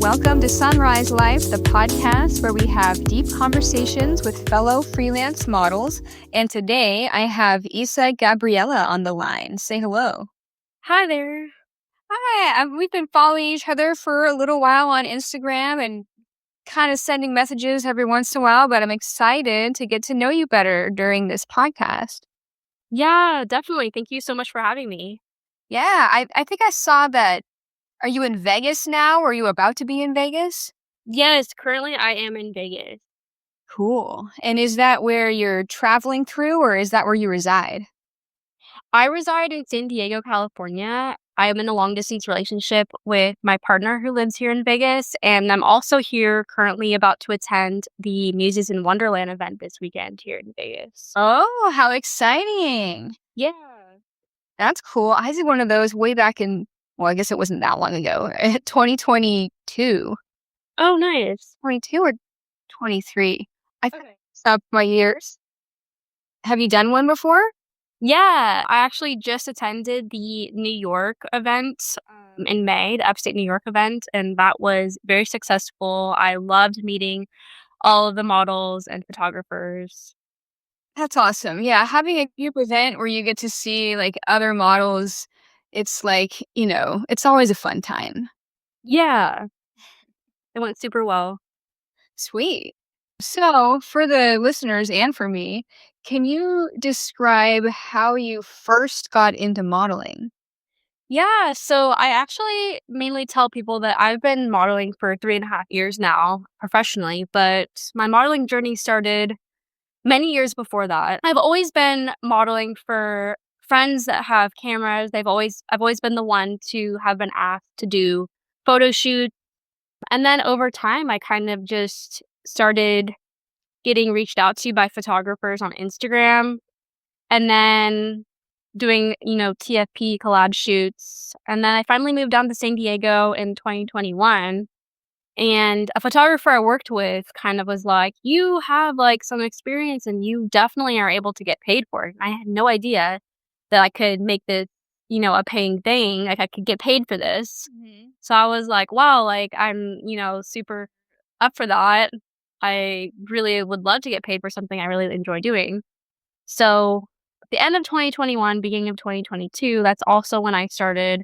Welcome to Sunrise Life, the podcast where we have deep conversations with fellow freelance models. And today I have Gabriella on the line. Say hello. Hi there. Hi, we've been following each other for a little while on Instagram and kind of sending messages every once in a while, but I'm excited to get to know you better during this podcast. Yeah, definitely. Thank you so much for having me. Yeah, I think I saw that. Are you in Vegas now? Or are you about to be in Vegas? Yes, currently I am in Vegas. Cool. And is that where you're traveling through or is that where you reside? I reside in San Diego, California. I am in a long distance relationship with my partner who lives here in Vegas. And I'm also here currently about to attend the Muses in Wonderland event this weekend here in Vegas. Oh, how exciting. Yeah. That's cool. I did one of those way back in, well, I guess it wasn't that long ago, 2022. Oh, nice. 22 or 23? I think Okay. up my years. Have you done one before? Yeah, I actually just attended the New York event in May, the upstate New York event, and that was very successful. I loved meeting all of the models and photographers. That's awesome. Yeah, having a group event where you get to see like other models, it's like, it's always a fun time. Yeah, it went super well. Sweet. So, for the listeners and for me, can you describe how you first got into modeling? Yeah, so I actually mainly tell people that I've been modeling for 3.5 years now professionally, but my modeling journey started many years before that. I've always been modeling for friends that have cameras. I've always been the one to have been asked to do photo shoots. And then over time I kind of just started getting reached out to by photographers on Instagram and then doing, TFP collab shoots. And then I finally moved down to San Diego in 2021. And a photographer I worked with kind of was like, "You have like some experience and you definitely are able to get paid for it." And I had no idea that I could make this, a paying thing. Like I could get paid for this. So I was like, wow, like I'm, super up for that. I really would love to get paid for something I really enjoy doing. So at the end of 2021, beginning of 2022, that's also when I started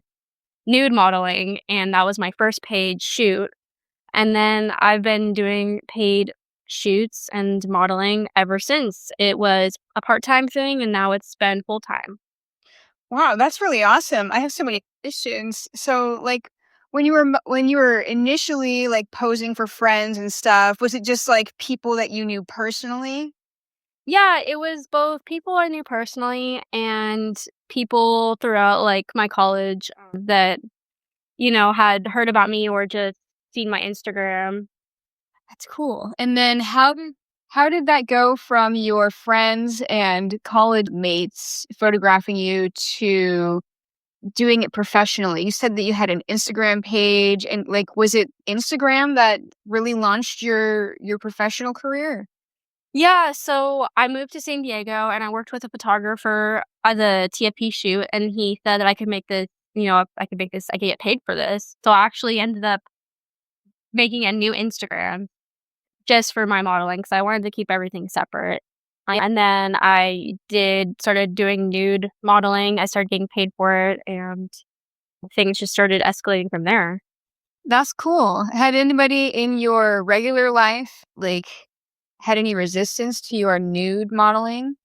nude modeling. And that was my first paid shoot. And then I've been doing paid shoots and modeling ever since. It was a part-time thing and now it's been full-time. Wow, that's really awesome. I have so many questions. So, like, when you were initially like posing for friends and stuff, was it just like people that you knew personally? Yeah, it was both people I knew personally and people throughout like my college that, had heard about me or just seen my Instagram. That's cool. And then how did that go from your friends and college mates photographing you to doing it professionally? You said that you had an Instagram page and like was it Instagram that really launched your professional career? Yeah, so I moved to San Diego and I worked with a photographer at the TFP shoot and he said that I could make this, I could get paid for this. So I actually ended up making a new Instagram just for my modeling because I wanted to keep everything separate. And then started doing nude modeling. I started getting paid for it and things just started escalating from there. That's cool. Had anybody in your regular life like had any resistance to your nude modeling?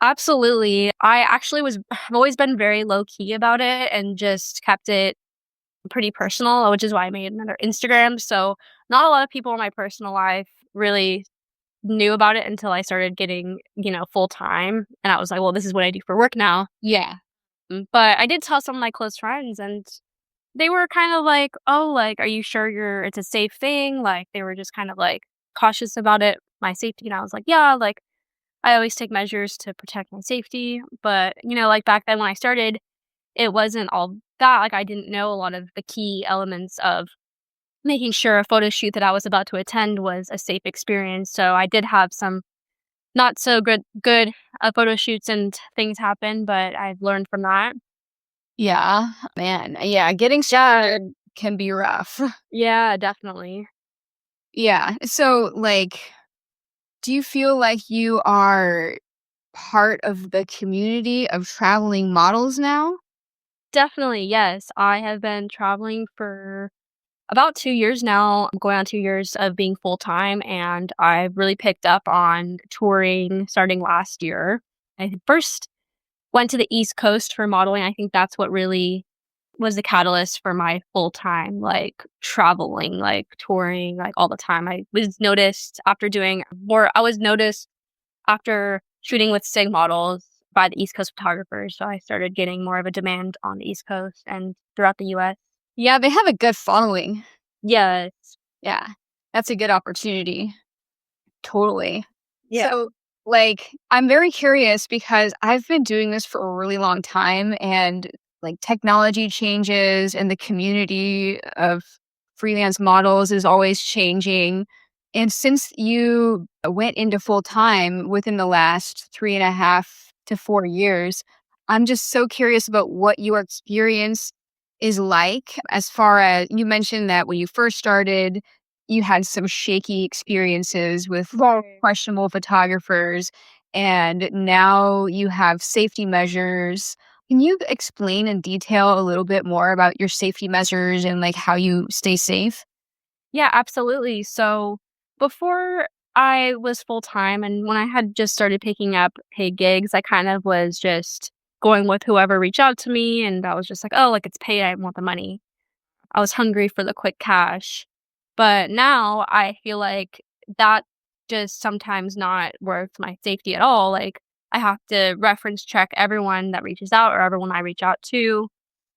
Absolutely. I've always been very low key about it and just kept it pretty personal, which is why I made another Instagram. So not a lot of people in my personal life really knew about it until I started getting, full time. And I was like, well, this is what I do for work now. Yeah. But I did tell some of my close friends and they were kind of like, oh, like, are you sure it's a safe thing? Like they were just kind of like cautious about it, my safety. And I was like, yeah, like I always take measures to protect my safety. But, like back then when I started, it wasn't all that. Like I didn't know a lot of the key elements of making sure a photo shoot that I was about to attend was a safe experience. So I did have some not so good photo shoots and things happen, but I've learned from that. Yeah, man. Yeah, getting started can be rough. Yeah, definitely. Yeah. So, like, do you feel like you are part of the community of traveling models now? Definitely, yes. I have been traveling for about 2 years now. I'm going on 2 years of being full-time, and I've really picked up on touring starting last year. I first went to the East Coast for modeling. I think that's what really was the catalyst for my full-time, like, traveling, like, touring, like, all the time. I was noticed after shooting with SIG models by the East Coast photographers, so I started getting more of a demand on the East Coast and throughout the US. Yeah, they have a good following. Yes. Yeah. That's a good opportunity. Totally. Yeah. So, like, I'm very curious because I've been doing this for a really long time and like technology changes and the community of freelance models is always changing. And since you went into full time within the last 3.5 to 4 years, I'm just so curious about what your experience is like. As far as you mentioned that when you first started, you had some shaky experiences with questionable photographers, and now you have safety measures. Can you explain in detail a little bit more about your safety measures and like how you stay safe? Yeah, absolutely. So, before I was full-time and when I had just started picking up paid gigs, I kind of was just going with whoever reached out to me, and I was just like, "Oh, like, it's paid, I want the money." I was hungry for the quick cash. But now I feel like that just sometimes not worth my safety at all. Like, I have to reference check everyone that reaches out or everyone I reach out to.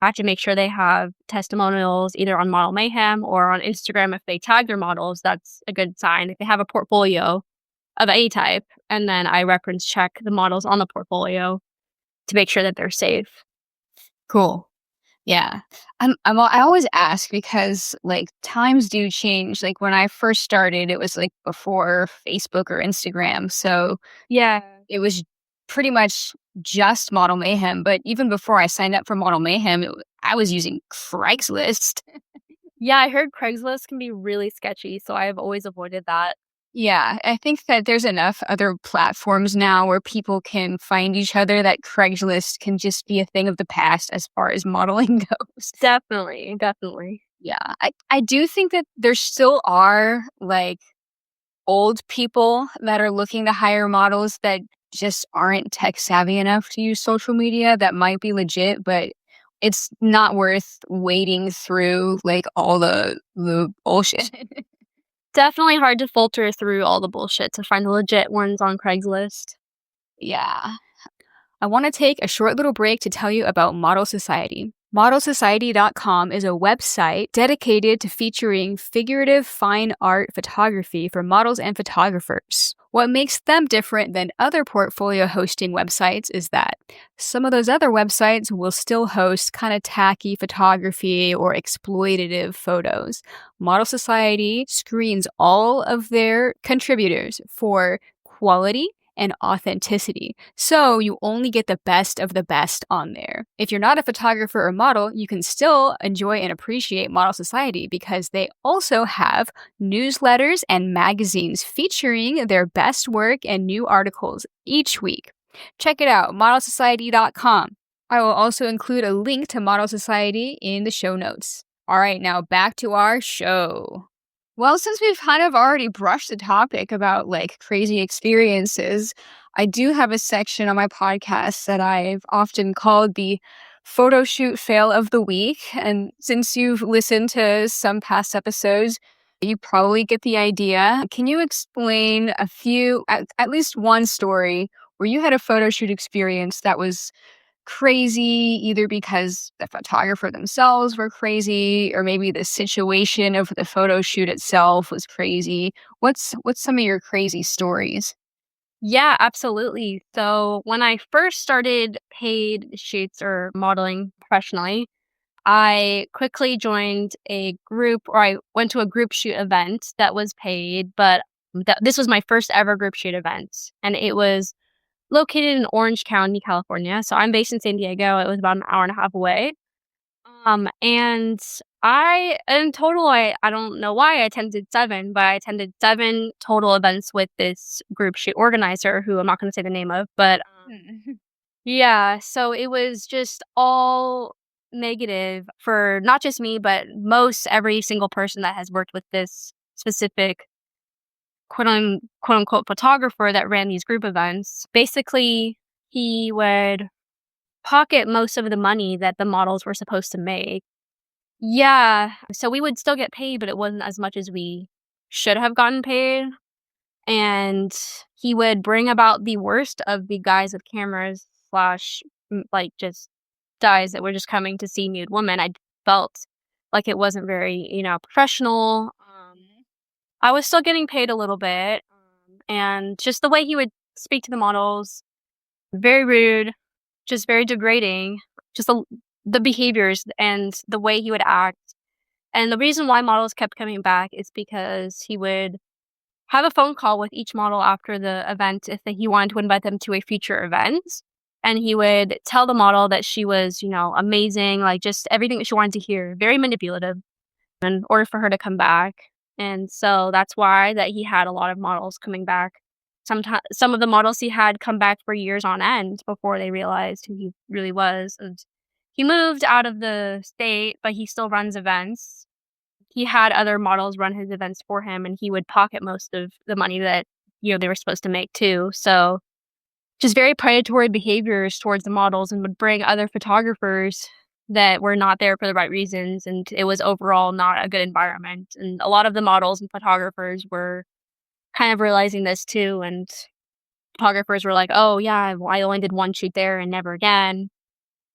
I have to make sure they have testimonials either on Model Mayhem or on Instagram. If they tag their models, that's a good sign. If they have a portfolio of any type, and then I reference check the models on the portfolio to make sure that they're safe. Cool. Yeah. I always ask because like times do change. Like when I first started, it was like before Facebook or Instagram. So Yeah. it was pretty much just Model Mayhem. But even before I signed up for Model Mayhem, I was using Craigslist. Yeah, I heard Craigslist can be really sketchy, so I've always avoided that. Yeah, I think that there's enough other platforms now where people can find each other that Craigslist can just be a thing of the past as far as modeling goes. Definitely, definitely. Yeah, I do think that there still are like old people that are looking to hire models that just aren't tech savvy enough to use social media that might be legit, but it's not worth wading through like all the bullshit. Definitely hard to filter through all the bullshit to find the legit ones on Craigslist. Yeah. I want to take a short little break to tell you about Model Society. ModelSociety.com is a website dedicated to featuring figurative fine art photography for models and photographers. What makes them different than other portfolio hosting websites is that some of those other websites will still host kind of tacky photography or exploitative photos. Model Society screens all of their contributors for quality and authenticity. So you only get the best of the best on there. If you're not a photographer or model, you can still enjoy and appreciate Model Society because they also have newsletters and magazines featuring their best work and new articles each week. Check it out, modelsociety.com. I will also include a link to Model Society in the show notes. All right, now back to our show. Well, since we've kind of already brushed the topic about like crazy experiences, I do have a section on my podcast that I've often called the photo shoot fail of the week. And since you've listened to some past episodes, you probably get the idea. Can you explain at least one story where you had a photo shoot experience that was crazy, either because the photographer themselves were crazy or maybe the situation of the photo shoot itself was crazy? What's some of your crazy stories? Yeah, absolutely. So when I first started paid shoots or modeling professionally, I quickly joined a group or I went to a group shoot event that was paid, but this was my first ever group shoot event. And it was located in Orange County, California. So I'm based in San Diego. It was about an hour and a half away. And in total, I don't know why I attended 7, but I attended 7 total events with this group she organizer who I'm not gonna say the name of, but, Mm. yeah, so it was just all negative for not just me, but most every single person that has worked with this specific quote unquote photographer that ran these group events. Basically, he would pocket most of the money that the models were supposed to make. Yeah, so we would still get paid, but it wasn't as much as we should have gotten paid, and he would bring about the worst of the guys with cameras slash, like, just guys that were just coming to see nude women. I felt like it wasn't very, professional. I was still getting paid a little bit, and just the way he would speak to the models, very rude, just very degrading, just the behaviors and the way he would act. And the reason why models kept coming back is because he would have a phone call with each model after the event if he wanted to invite them to a future event. And he would tell the model that she was, amazing, like just everything that she wanted to hear, very manipulative in order for her to come back. And so that's why that he had a lot of models coming back. Sometimes some of the models he had come back for years on end before they realized who he really was. And he moved out of the state, but he still runs events. He had other models run his events for him, and he would pocket most of the money that, they were supposed to make too. So, just very predatory behaviors towards the models and would bring other photographers that were not there for the right reasons, and it was overall not a good environment, and a lot of the models and photographers were kind of realizing this too, and photographers were like, "Oh, yeah, well, I only did 1 shoot there and never again."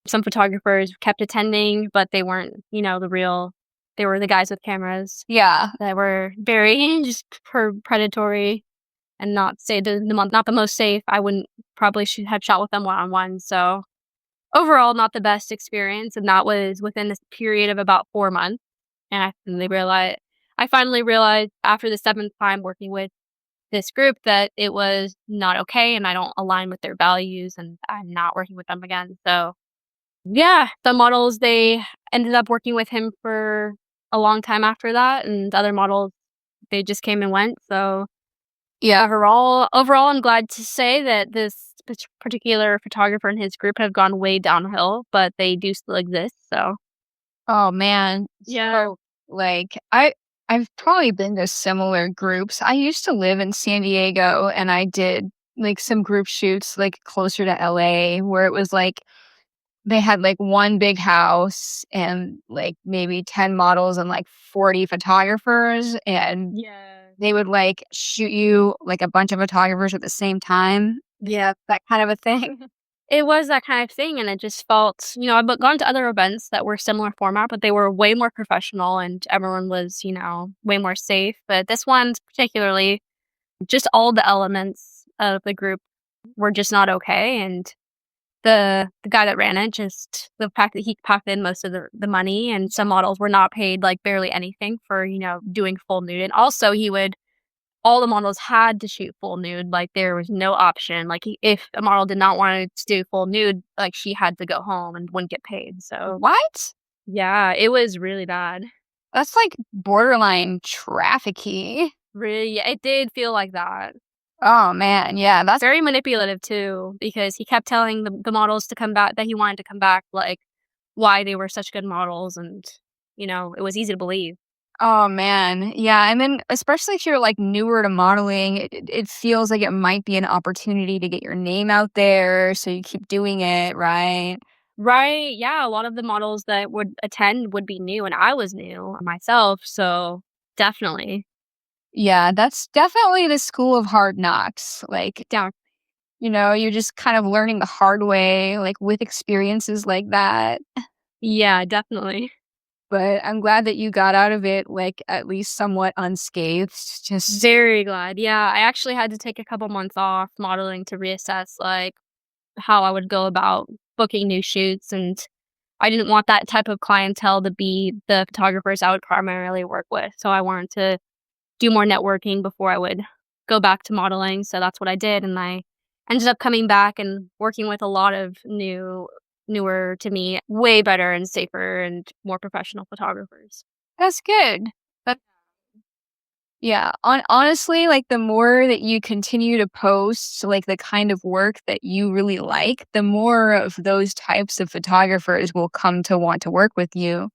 Some photographers kept attending, but they weren't, they were the guys with cameras Yeah. that were very just predatory and not say not the most safe. I wouldn't probably should have shot with them one-on-one, so overall, not the best experience, and that was within this period of about 4 months, and I finally realized after the 7th time working with this group that it was not okay, and I don't align with their values, and I'm not working with them again, so yeah, the models, they ended up working with him for a long time after that, and the other models, they just came and went, so Yeah. overall, I'm glad to say that this particular photographer and his group have gone way downhill, but they do still exist, so Oh, man. yeah. So, like, I've probably been to similar groups. I used to live in San Diego, and I did, like, some group shoots, like, closer to LA where it was, like, they had, like, one big house and, like, maybe 10 models and, like, 40 photographers, and Yeah. they would, like, shoot you, like, a bunch of photographers at the same time. Yeah, that kind of a thing. It was that kind of thing, and it just felt I've gone to other events that were similar format, but they were way more professional and everyone was, way more safe, but this one's particularly just all the elements of the group were just not okay, and the guy that ran it, just the fact that he pocketed most of the money, and some models were not paid, like, barely anything for, doing full nude, and also he would all the models had to shoot full nude, like, there was no option, like, if a model did not want to do full nude, like, she had to go home and wouldn't get paid, so What? yeah, it was really bad. That's, like, borderline trafficky. Really, yeah, it did feel like that. Oh, man, yeah, that's Very manipulative too, because he kept telling the models to come back that he wanted to come back, like, why they were such good models, and, it was easy to believe. oh, man, yeah, and then especially if you're, like, newer to modeling, it feels like it might be an opportunity to get your name out there, so you keep doing it, right? Right, yeah, a lot of the models that would attend would be new, and I was new myself, so definitely. Yeah, that's definitely the school of hard knocks, like, Down. you're just kind of learning the hard way, like, with experiences like that, Yeah, definitely. but I'm glad that you got out of it, like, at least somewhat unscathed, just Very glad. Yeah, I actually had to take a couple months off modeling to reassess, like, how I would go about booking new shoots, and I didn't want that type of clientele to be the photographers I would primarily work with, so I wanted to do more networking before I would go back to modeling, so that's what I did, and I ended up coming back and working with a lot of new newer to me, way better and safer and more professional photographers. That's good. But yeah, honestly, like the more that you continue to post like the kind of work that you really like, the more of those types of photographers will come to want to work with you.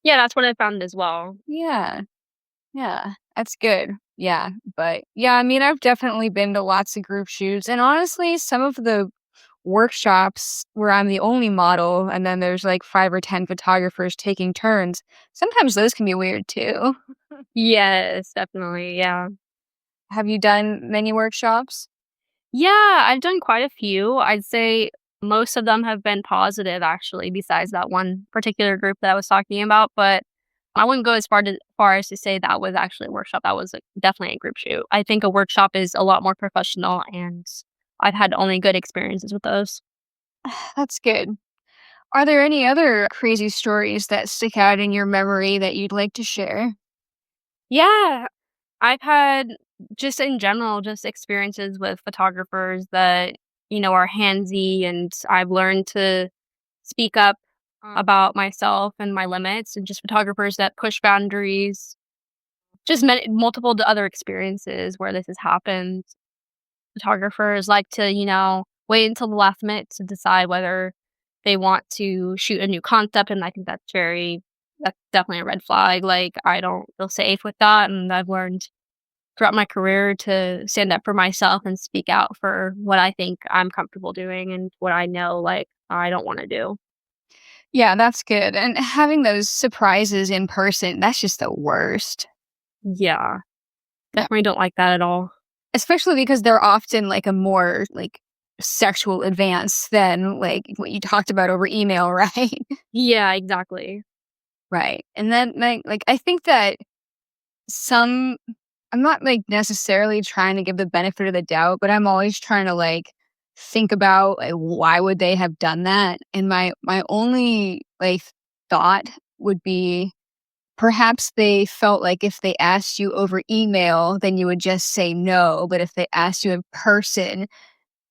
Yeah, that's what I found as well. Yeah. Yeah, that's good. Yeah, but yeah, I mean, I've definitely been to lots of group shoots, and honestly, some of the workshops where I'm the only model, and then there's like 5 or 10 photographers taking turns. Sometimes those can be weird too. Yes, definitely, yeah. Have you done many workshops? Yeah, I've done quite a few. I'd say most of them have been positive actually, besides that one particular group that I was talking about, but I wouldn't go as far as to say that was actually a workshop. That was, definitely a group shoot. I think a workshop is a lot more professional, and I've had only good experiences with those. That's good. Are there any other crazy stories that stick out in your memory that you'd like to share? Yeah, I've had just in general, just experiences with photographers that, are handsy, and I've learned to speak up about myself and my limits, and just photographers that push boundaries. Just multiple other experiences where this has happened. Photographers like to, wait until the last minute to decide whether they want to shoot a new concept, and I think that's definitely a red flag. Like, I don't feel safe with that, and I've learned throughout my career to stand up for myself and speak out for what I think I'm comfortable doing and what I know, like, I don't wanna do. Yeah, that's good. And having those surprises in person, that's just the worst. Yeah, definitely don't like that at all. Especially because they're often, like, a more, like, sexual advance than, like, what you talked about over email, right? Yeah, exactly. Right, and then, I think that some I'm not, like, necessarily trying to give the benefit of the doubt, but I'm always trying to, like, think about, like, why would they have done that? And my only, like, thought would be perhaps they felt like if they asked you over email, then you would just say no, but if they asked you in person,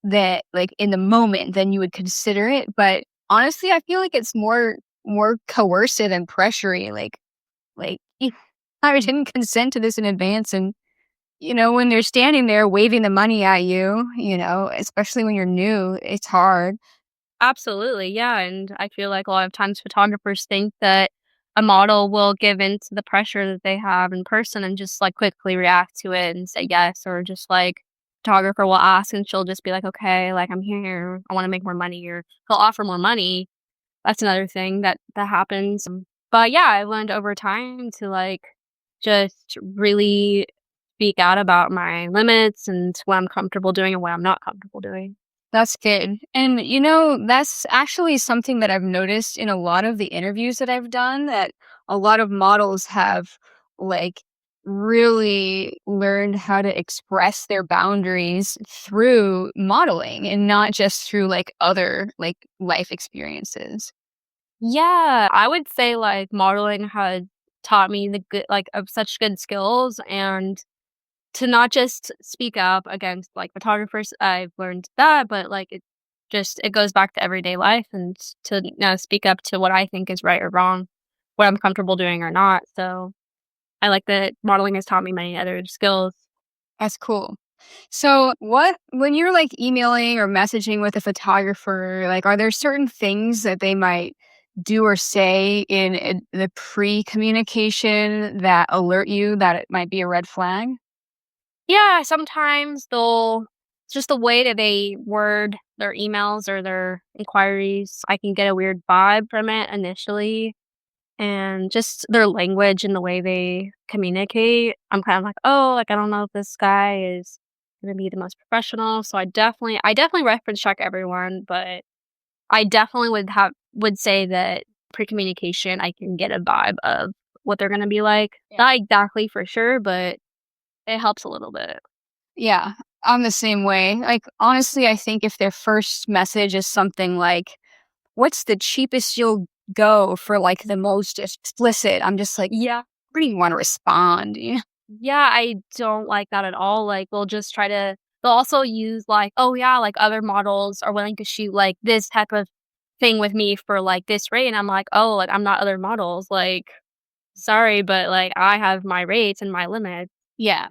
that, like, in the moment, then you would consider it, but honestly, I feel like it's more coercive and pressury, like, I didn't consent to this in advance, and, when they're standing there waving the money at you, especially when you're new, it's hard. Absolutely, yeah, and I feel like a lot of times photographers think that a model will give in to the pressure that they have in person and just, like, quickly react to it and say yes, or just, like, photographer will ask and she'll just be like, "Okay, like, I'm here, I wanna make more money," or he'll offer more money. That's another thing that happens, but yeah, I learned over time to, like, just really speak out about my limits and what I'm comfortable doing and what I'm not comfortable doing. That's good. And, that's actually something that I've noticed in a lot of the interviews that I've done that a lot of models have, like, really learned how to express their boundaries through modeling and not just through, like, other, like, life experiences. Yeah, I would say, like, modeling had taught me the good of such good skills, and to not just speak up against, like, photographers, I've learned that, but, like, it goes back to everyday life and to, speak up to what I think is right or wrong, what I'm comfortable doing or not, so I like that modeling has taught me many other skills. That's cool. So, when you're like emailing or messaging with a photographer, like, are there certain things that they might do or say in the pre communication that alert you that it might be a red flag? Yeah, sometimes they'll just the way that they word their emails or their inquiries, I can get a weird vibe from it initially, and just their language and the way they communicate, I'm kind of like, "Oh, like, I don't know if this guy is gonna be the most professional," so I definitely reference check everyone, but I definitely would say that pre-communication, I can get a vibe of what they're gonna be like. Yeah. Not exactly for sure, but it helps a little bit. Yeah, I'm the same way. Like, honestly, I think if their first message is something like, "What's the cheapest you'll go for like the most explicit?" I'm just like, Yeah. "Where do you want to respond?" Yeah. Yeah, I don't like that at all, like, they'll also use, like, "Oh, yeah, like, other models are willing to shoot, like, this type of thing with me for, like, this rate, and I'm like, "Oh, like, I'm not other models, like, sorry, but, like, I have my rates and my limits." Yeah.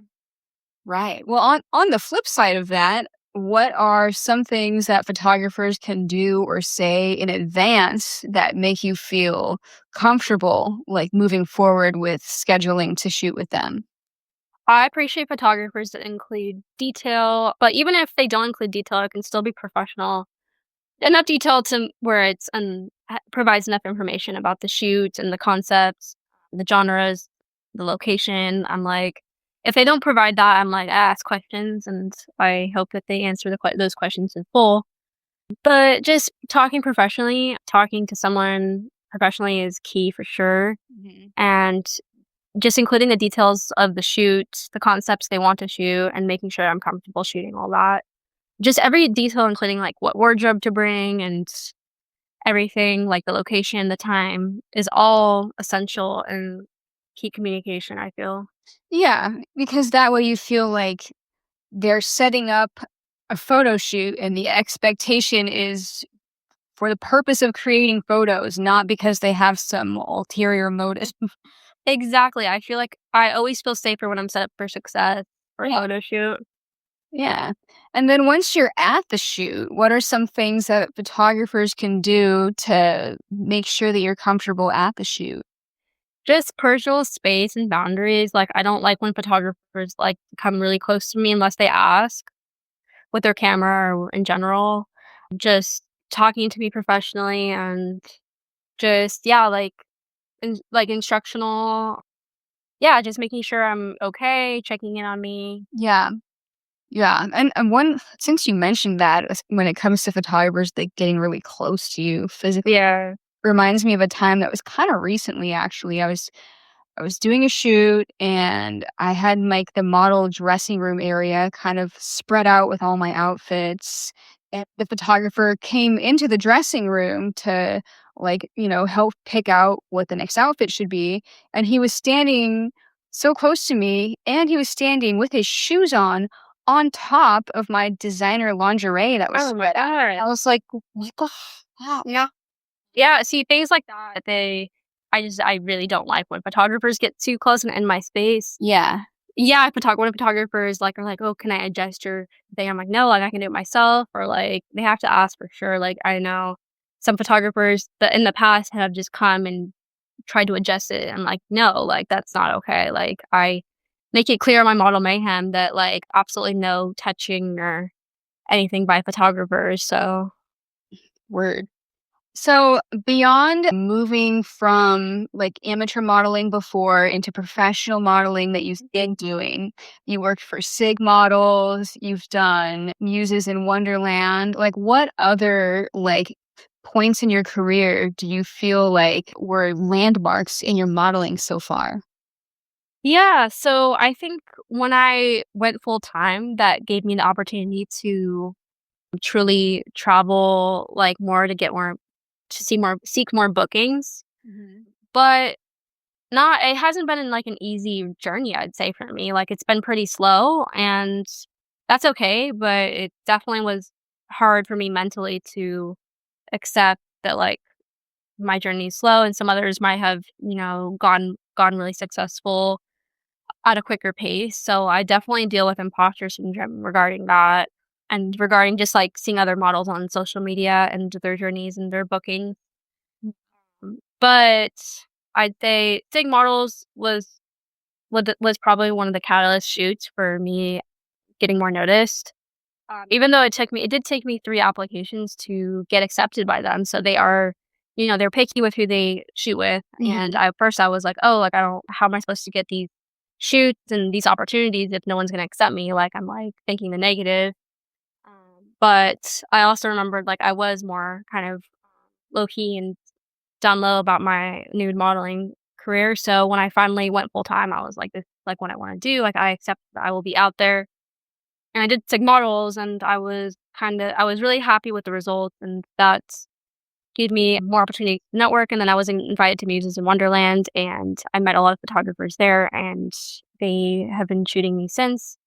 Right. Well, on the flip side of that, what are some things that photographers can do or say in advance that make you feel comfortable, like moving forward with scheduling to shoot with them? I appreciate photographers that include detail, but even if they don't include detail, it can still be professional. Enough detail to where it's provides enough information about the shoot and the concepts, the genres, the location. I'm like, if they don't provide that, I'm like, I ask questions, and I hope that they answer those questions in full. But just talking professionally, talking to someone professionally is key for sure, Mhm. and just including the details of the shoot, the concepts they want to shoot, and making sure I'm comfortable shooting all that. Just every detail, including, like, what wardrobe to bring and everything, like the location, the time, is all essential and key communication, I feel. Yeah, because that way you feel like they're setting up a photo shoot and the expectation is for the purpose of creating photos, not because they have some ulterior motive. Exactly, I feel like I always feel safer when I'm set up for success for a Yeah. photo shoot. Yeah. And then once you're at the shoot, what are some things that photographers can do to make sure that you're comfortable at the shoot? Just personal space and boundaries, like, I don't like when photographers, like, come really close to me unless they ask with their camera or in general. Just talking to me professionally and just, yeah, like, instructional. Yeah, just making sure I'm okay, checking in on me. Yeah. Yeah. And one, since you mentioned that, when it comes to photographers that getting really close to you physically, Yeah. reminds me of a time that was kind of recently, actually. I was doing a shoot and I had like the model dressing room area kind of spread out with all my outfits. And the photographer came into the dressing room to help pick out what the next outfit should be. And he was standing so close to me and he was standing with his shoes on top of my designer lingerie that was Oh my spread out. god. I was like, what the fuck? Yeah. Yeah, see, things like that, I really don't like when photographers get too close and in my space. Yeah. Yeah, when photographers, like, are like, "Oh, can I adjust your thing?" I'm like, "No, like, I can do it myself," or, like, they have to ask for sure. Like, I know some photographers that in the past have just come and tried to adjust it. I'm like, "No, like, that's not okay." Like, I make it clear on my Model Mayhem that, like, absolutely no touching or anything by photographers, so Word. So, beyond moving from like amateur modeling before into professional modeling that you've been doing, you worked for Sig models, you've done Muses in Wonderland. Like, what other points in your career do you feel like were landmarks in your modeling so far? yeah, so I think when I went full time, that gave me the opportunity to truly travel, like, more to seek more bookings, Mhm. but not it hasn't been, like, an easy journey, I'd say, for me. Like, it's been pretty slow, and that's okay, but it definitely was hard for me mentally to accept that, like, my journey is slow and some others might have, gone really successful at a quicker pace. So I definitely deal with imposter syndrome regarding that and regarding just like seeing other models on social media and their journeys and their booking. But I'd say Sig Models was probably one of the catalyst shoots for me getting more noticed. Even though it did take me 3 applications to get accepted by them. So they're picky with who they shoot with. And Mhm. at first I was like, oh, like, I don't, how am I supposed to get these shoots and these opportunities if no one's going to accept me? Like, I'm like thinking the negative. But I also remembered, like, I was more kind of low key and down low about my nude modeling career. So when I finally went full time, I was like, this is like what I want to do. Like, I accept that I will be out there, and I did Sig models, and I was really happy with the results, and that gave me more opportunity to network, and then I was invited to Muses in Wonderland, and I met a lot of photographers there, and they have been shooting me since.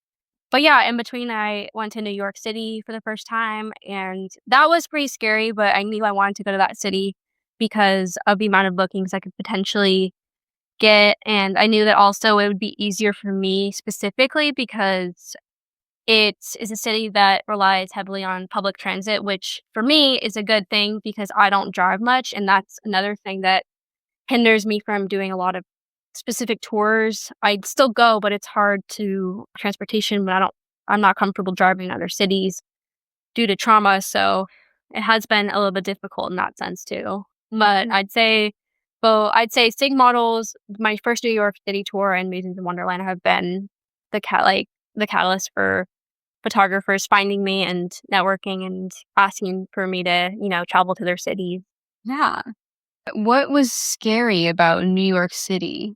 But yeah, in between, I went to New York City for the first time, and that was pretty scary, but I knew I wanted to go to that city because of the amount of bookings I could potentially get, and I knew that also it would be easier for me specifically because it is a city that relies heavily on public transit, which for me is a good thing because I don't drive much, and that's another thing that hinders me from doing a lot of specific tours. I'd still go, but it's hard to transportation when I'm not comfortable driving in other cities due to trauma, so it has been a little bit difficult in that sense too. But I'd say Sig models, my first New York City tour and Musings in Wonderland have been the catalyst for photographers finding me and networking and asking for me to, travel to their cities. Yeah. What was scary about New York City?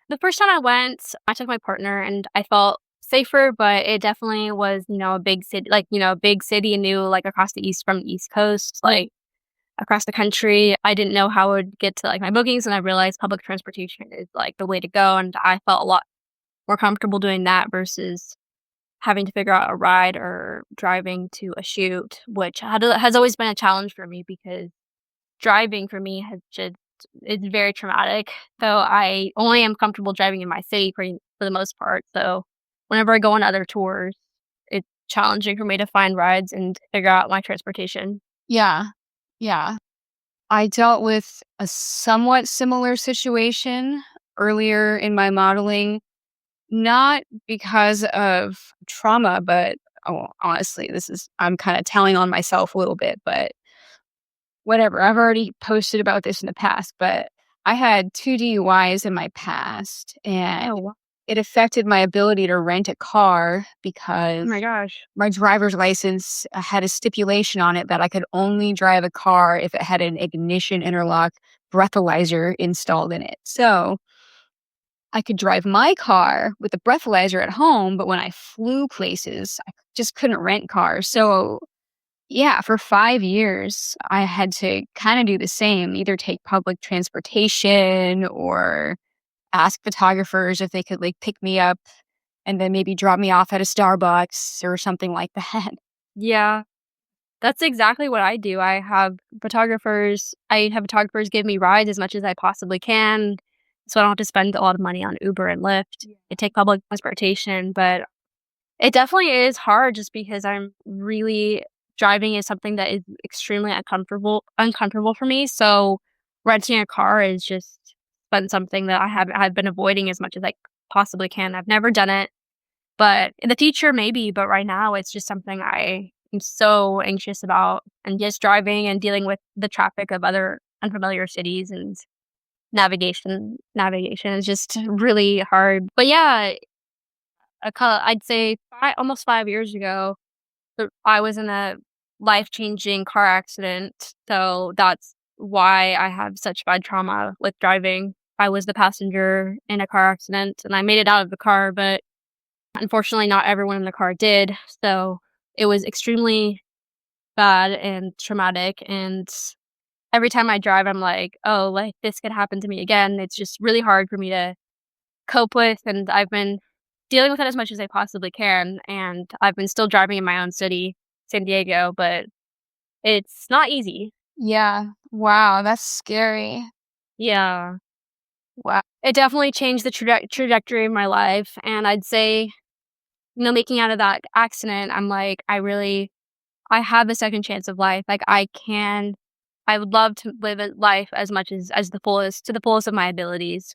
The first time I went, I took my partner and I felt safer, but it definitely was, a big city, a big city and new, like across the east from the East Coast, like across the country. I didn't know how I would get to like my bookings and I realized public transportation is like the way to go. And I felt a lot more comfortable doing that versus having to figure out a ride or driving to a shoot, which has always been a challenge for me because driving for me has just it's very traumatic, though I only am comfortable driving in my city for the most part, so whenever I go on other tours, it's challenging for me to find rides and figure out my transportation. Yeah. Yeah. I dealt with a somewhat similar situation earlier in my modeling, not because of trauma, but honestly, I'm kind of telling on myself a little bit, but whatever. I've already posted about this in the past, but I had 2 DUIs in my past, and Oh, wow. it affected my ability to rent a car Oh my because gosh. my driver's license had a stipulation on it that I could only drive a car if it had an ignition interlock breathalyzer installed in it. So I could drive my car with the breathalyzer at home, but when I flew places, I just couldn't rent cars. So yeah, for 5 years, I had to kinda do the same, either take public transportation or ask photographers if they could, like, pick me up and then maybe drop me off at a Starbucks or something like that. Yeah, that's exactly what I do. I have photographers give me rides as much as I possibly can, so I don't have to spend a lot of money on Uber and Lyft. I take public transportation, but it definitely is hard just because I'm really driving is something that is extremely uncomfortable for me, so renting a car is just been something that I've been avoiding as much as I possibly can. I've never done it, but in the future, maybe, but right now, it's just something I am so anxious about, and just driving and dealing with the traffic of other unfamiliar cities and navigation is just really hard. But yeah, I'd say almost 5 years ago, I was in a life-changing car accident, so that's why I have such bad trauma with driving. I was the passenger in a car accident, and I made it out of the car, but unfortunately, not everyone in the car did, so it was extremely bad and traumatic, and every time I drive, I'm like, "Oh, like, this could happen to me again." It's just really hard for me to cope with, and I've been dealing with it as much as I possibly can, and I've been still driving in my own city, San Diego, but it's not easy. Yeah. Wow, that's scary. Yeah. Wow. It definitely changed the trajectory of my life, and I'd say, making out of that accident, I'm like, I have a second chance of life. Like, I would love to live a life as much as the fullest to the fullest of my abilities.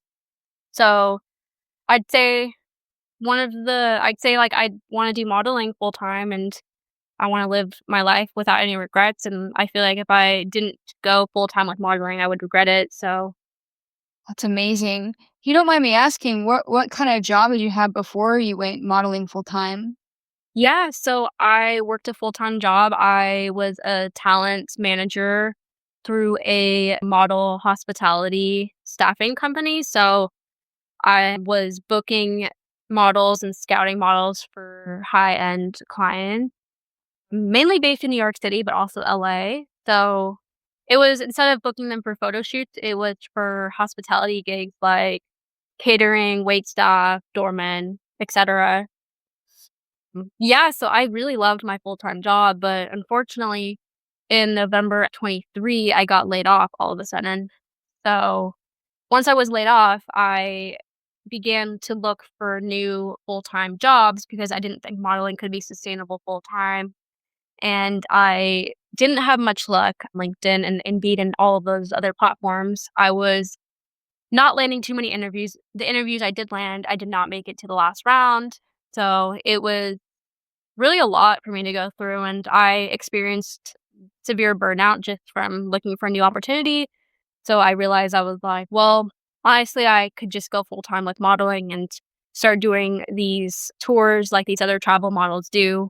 So, I'd say I'd say, like, I wanna do modeling full time, and I wanna live my life without any regrets, and I feel like if I didn't go full time with modeling, I would regret it, so That's amazing. If you don't mind me asking, what kinda job did you have before you went modeling full time? yeah, so I worked a full-time job. I was a talent manager through a model hospitality staffing company, so I was booking models and scouting models for high-end clients, mainly based in New York City, but also LA. So, it was instead of booking them for photo shoots, it was for hospitality gigs like catering, waitstaff, doormen, etcetera. Yeah, so I really loved my full-time job, but unfortunately, in November 23, I got laid off all of a sudden. So, once I was laid off, I began to look for new full-time jobs because I didn't think modeling could be sustainable full-time, and I didn't have much luck on LinkedIn and Indeed and all of those other platforms. I was not landing too many interviews. The interviews I did land, I did not make it to the last round. So, it was really a lot for me to go through, and I experienced severe burnout just from looking for a new opportunity. So I realized I was like, well, honestly, I could just go full time with modeling and start doing these tours like these other travel models do.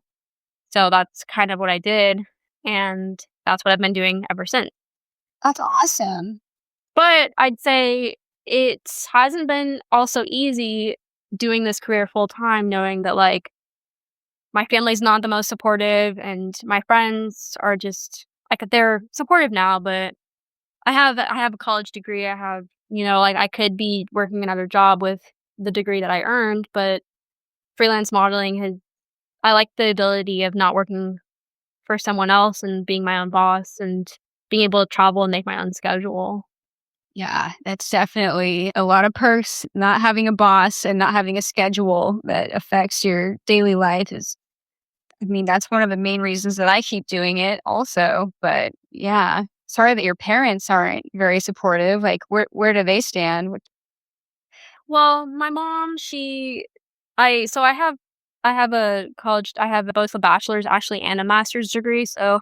So that's kind of what I did. And that's what I've been doing ever since. That's awesome. But I'd say it hasn't been also easy doing this career full time, knowing that like my family's not the most supportive and my friends are just like they're supportive now, but I have a college degree. I have, like I could be working another job with the degree that I earned, but freelance modeling has I like the ability of not working for someone else and being my own boss and being able to travel and make my own schedule. Yeah, that's definitely a lot of perks. Not having a boss and not having a schedule that affects your daily life is, I mean, that's one of the main reasons that I keep doing it also. But yeah, sorry that your parents aren't very supportive. Like, where do they stand? Well, my mom, she I so I have both a bachelor's actually and a master's degree. So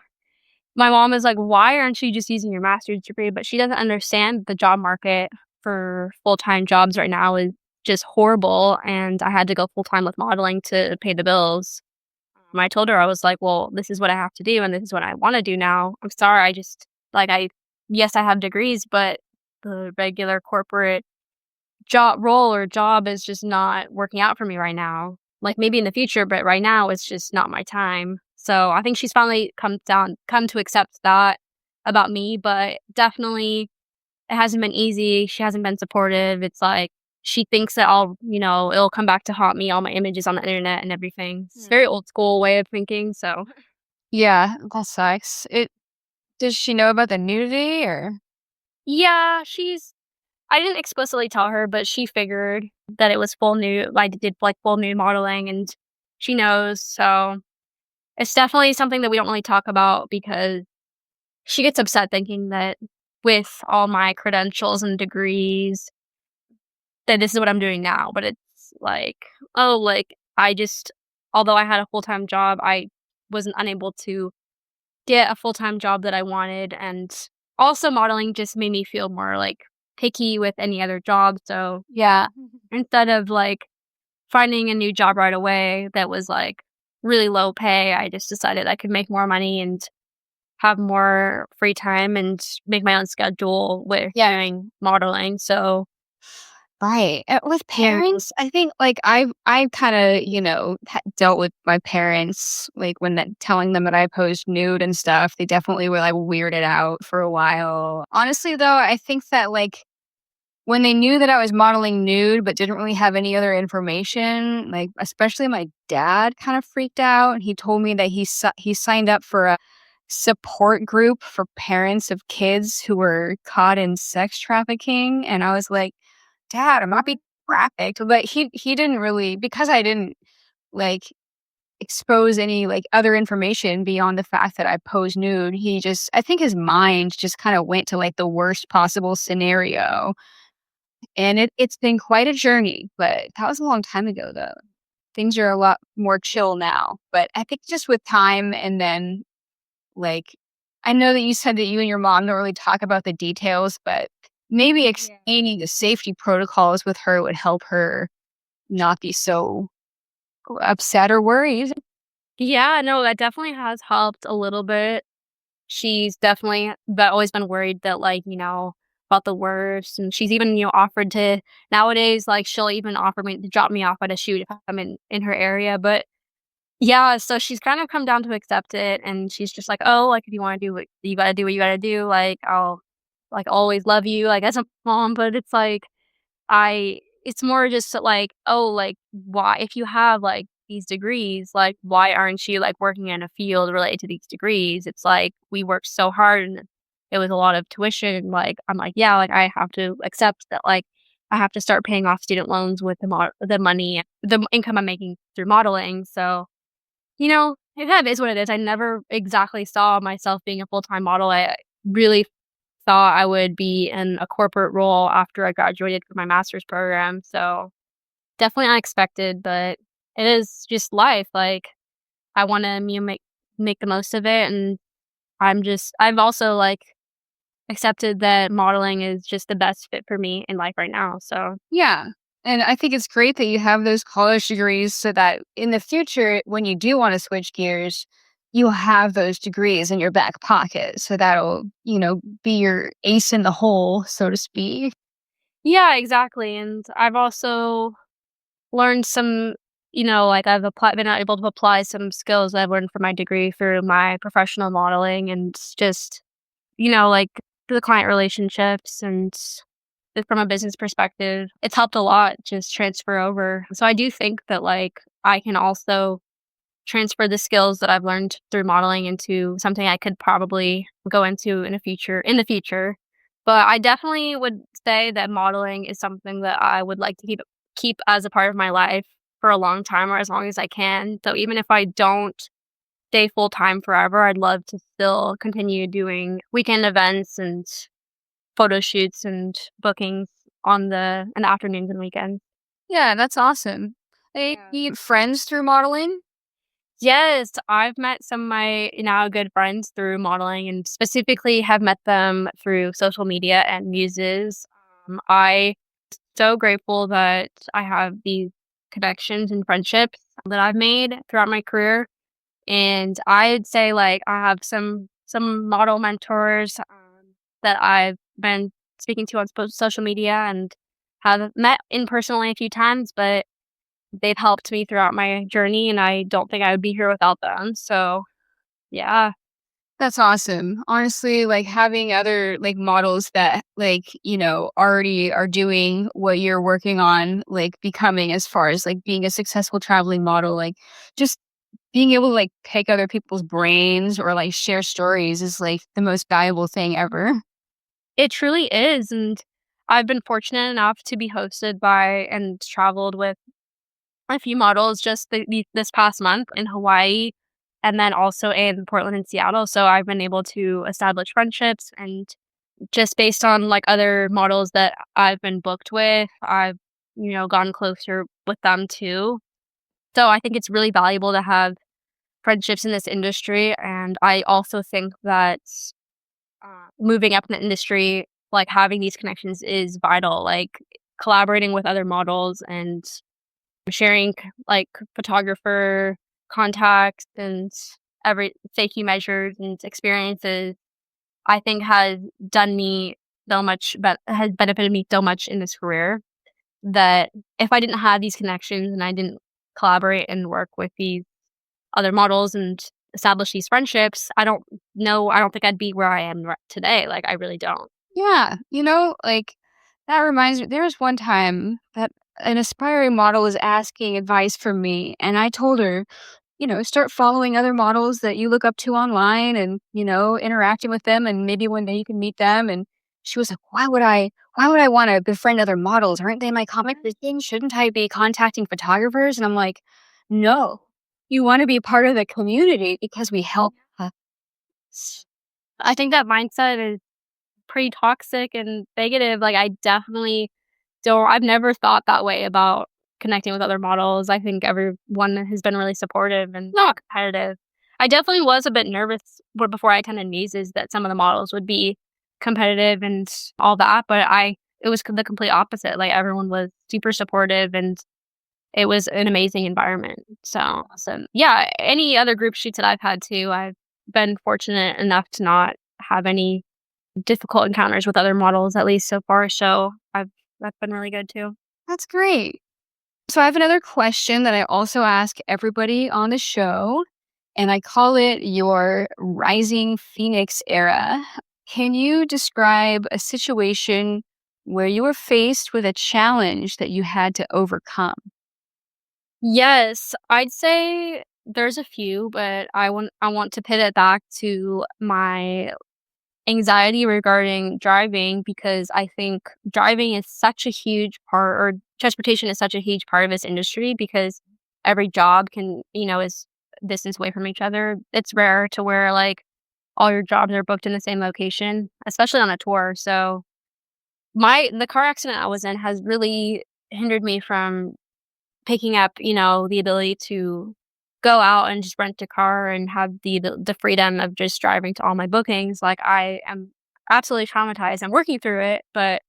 my mom is like, "Why aren't you just using your master's degree?" But she doesn't understand the job market for full-time jobs right now is just horrible, and I had to go full-time with modeling to pay the bills. I told her, I was like, "Well, this is what I have to do, and this is what I wanna do now. I'm sorry, I just like, I yes, I have degrees, but the regular corporate job is just not working out for me right now. Like, maybe in the future, but right now, it's just not my time." So, I think she's finally come to accept that about me, but definitely it hasn't been easy. She hasn't been supportive. It's like she thinks that it'll come back to haunt me, all my images on the internet and everything. It's very old school way of thinking, so Yeah, that sucks. Does she know about the nudity or? yeah, I didn't explicitly tell her, but she figured that it was full nude. I did like full nude modeling and she knows. So it's definitely something that we don't really talk about because she gets upset thinking that with all my credentials and degrees, that this is what I'm doing now. But it's like, oh, like although I had a full time job, I wasn't unable to get a full time job that I wanted. And also, modeling just made me feel more like picky with any other job. So Yeah. instead of, like, finding a new job right away that was, like, really low pay, I just decided I could make more money and have more free time and make my own schedule with Yeah. doing modeling, so Right. With yeah. parents, I think like I've kind of, dealt with my parents like when telling them that I posed nude and stuff. They definitely were like weirded out for a while. Honestly though, I think that like when they knew that I was modeling nude but didn't really have any other information, like especially my dad kind of freaked out. He told me that he signed up for a support group for parents of kids who were caught in sex trafficking, and I was like, "Dad, I'm not being trafficked." But he didn't really, because I didn't like expose any like other information beyond the fact that I posed nude. He just, I think his mind just kind of went to like the worst possible scenario. And it's been quite a journey, but that was a long time ago though. Things are a lot more chill now. But I think just with time and then like, I know that you said that you and your mom don't really talk about the details, but maybe explaining the safety protocols with her would help her not be so upset or worried. Yeah, no, that definitely has helped a little bit. She's definitely but always been worried that, like, about the worst, and she's even, offered to nowadays, like, she'll even offer me to drop me off at a shoot if I'm in her area, but yeah, so she's kind of come down to accept it, and she's just like, "Oh, like, if you wanna do what you gotta do, like, I'll, like, always love you, like, as a mom," but it's like, it's more just that, like, "Oh, like, why if you have, like, these degrees, like, why aren't you, like, working in a field related to these degrees? It's like, we worked so hard and it was a lot of tuition, like, I'm like, "Yeah, like, I have to accept that, like, I have to start paying off student loans with the money the income I'm making through modeling." So, it kind of is what it is. I never exactly saw myself being a full-time model. I really thought I would be in a corporate role after I graduated from my master's program, so definitely unexpected, but it is just life, like, I wanna, make the most of it, and I've also, like, accepted that modeling is just the best fit for me in life right now, so Yeah. And I think it's great that you have those college degrees so that in the future, when you do want to switch gears, you'll have those degrees in your back pocket. So that'll, be your ace in the hole, so to speak. yeah, exactly, and I've also learned some like, been able to apply some skills I've learned from my degree through my professional modeling and just, like, the client relationships and from a business perspective, it's helped a lot just transfer over. So I do think that, like, I can also transfer the skills that I've learned through modeling into something I could probably go into in the future. But I definitely would say that modeling is something that I would like to keep as a part of my life for a long time or as long as I can. So even if I don't stay full time forever, I'd love to still continue doing weekend events and photo shoots and bookings in the afternoons and weekends. Yeah, that's awesome. Hey, Yeah. you friends through modeling? Yes, I've met some of my now good friends through modeling and specifically have met them through social media and muses. I so grateful that I have these connections and friendships that I've made throughout my career. And I'd say like I have some model mentors that I've been speaking to on social media and have met in personally a few times, but they've helped me throughout my journey, and I don't think I would be here without them, so, yeah. That's awesome. Honestly, like having other like models that like, already are doing what you're working on, like becoming as far as like being a successful traveling model, like just being able to like pick other people's brains or like share stories is like the most valuable thing ever. It truly is, and I've been fortunate enough to be hosted by and traveled with a few models just this past month in Hawaii, and then also in Portland and Seattle, so I've been able to establish friendships, and just based on, like, other models that I've been booked with, I've, gotten closer with them too. So I think it's really valuable to have friendships in this industry, and I also think that, moving up in the industry, like, having these connections is vital, like, collaborating with other models and sharing, like, photographer contacts and every safety measures and experiences, I think has benefited me so much in this career that if I didn't have these connections and I didn't collaborate and work with these other models and establish these friendships, I don't think I'd be where I am today, like, I really don't. Yeah, like that reminds me there was one time that an aspiring model was asking advice from me and I told her, start following other models that you look up to online and, interacting with them and maybe one day you can meet them. And she was like, why would I want to befriend other models? Aren't they my competition? Shouldn't I be contacting photographers? And I'm like, no, you want to be part of the community because we help. I think that mindset is pretty toxic and negative, like, I definitely don't I've never thought that way about connecting with other models. I think everyone has been really supportive and not competitive. I definitely was a bit nervous before I attended Muses that some of the models would be competitive and all that, but I it was the complete opposite, like, everyone was super supportive, and it was an amazing environment. So, awesome. Yeah, any other group shoots that I've had too, I've been fortunate enough to not have any difficult encounters with other models, at least so far, so that's been really good too. That's great. So I have another question that I also ask everybody on the show, and I call it your rising phoenix era. Can you describe a situation where you were faced with a challenge that you had to overcome? Yes, I'd say there's a few, but I want to pivot back to my anxiety regarding driving because I think driving is such a huge part or transportation is such a huge part of this industry because every job is distance away from each other. It's rare to where like all your jobs are booked in the same location, especially on a tour. So the car accident I was in has really hindered me from picking up, the ability to go out and just rent a car and have the freedom of just driving to all my bookings. Like, I am absolutely traumatized. I'm working through it, but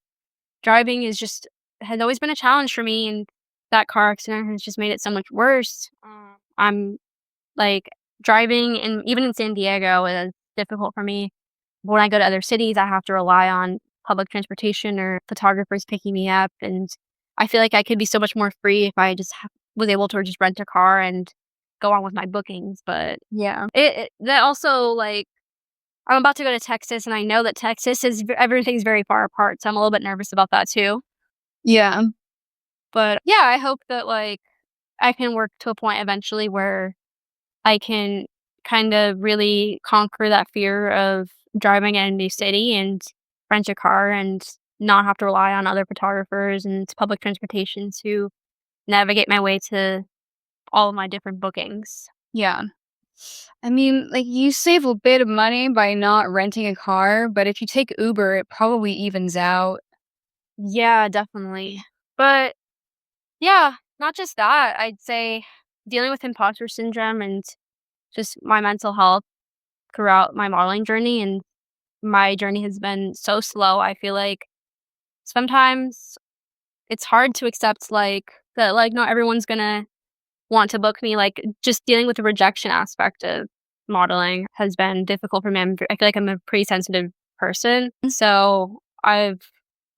driving is just has always been a challenge for me, and that car accident has just made it so much worse. I'm, like, driving and even in San Diego is difficult for me. When I go to other cities, I have to rely on public transportation or photographers picking me up, and I feel like I could be so much more free if I just was able to just rent a car and go on with my bookings, but Yeah. it that also, like I'm about to go to Texas, and I know that Texas is everything's very far apart, so I'm a little bit nervous about that too, Yeah. but, yeah, I hope that, like, I can work to a point eventually where I can kind of really conquer that fear of driving in a new city and rent a car and not have to rely on other photographers and public transportation to navigate my way to all of my different bookings. Yeah. I mean, like, you save a bit of money by not renting a car, but if you take Uber, it probably evens out. Yeah, definitely. But yeah, not just that. I'd say dealing with imposter syndrome and just my mental health throughout my modeling journey and my journey has been so slow. I feel like sometimes it's hard to accept, like, that, like, not everyone's gonna want to book me, like, just dealing with the rejection aspect of modeling has been difficult for me. I feel like I'm a pretty sensitive person, so I've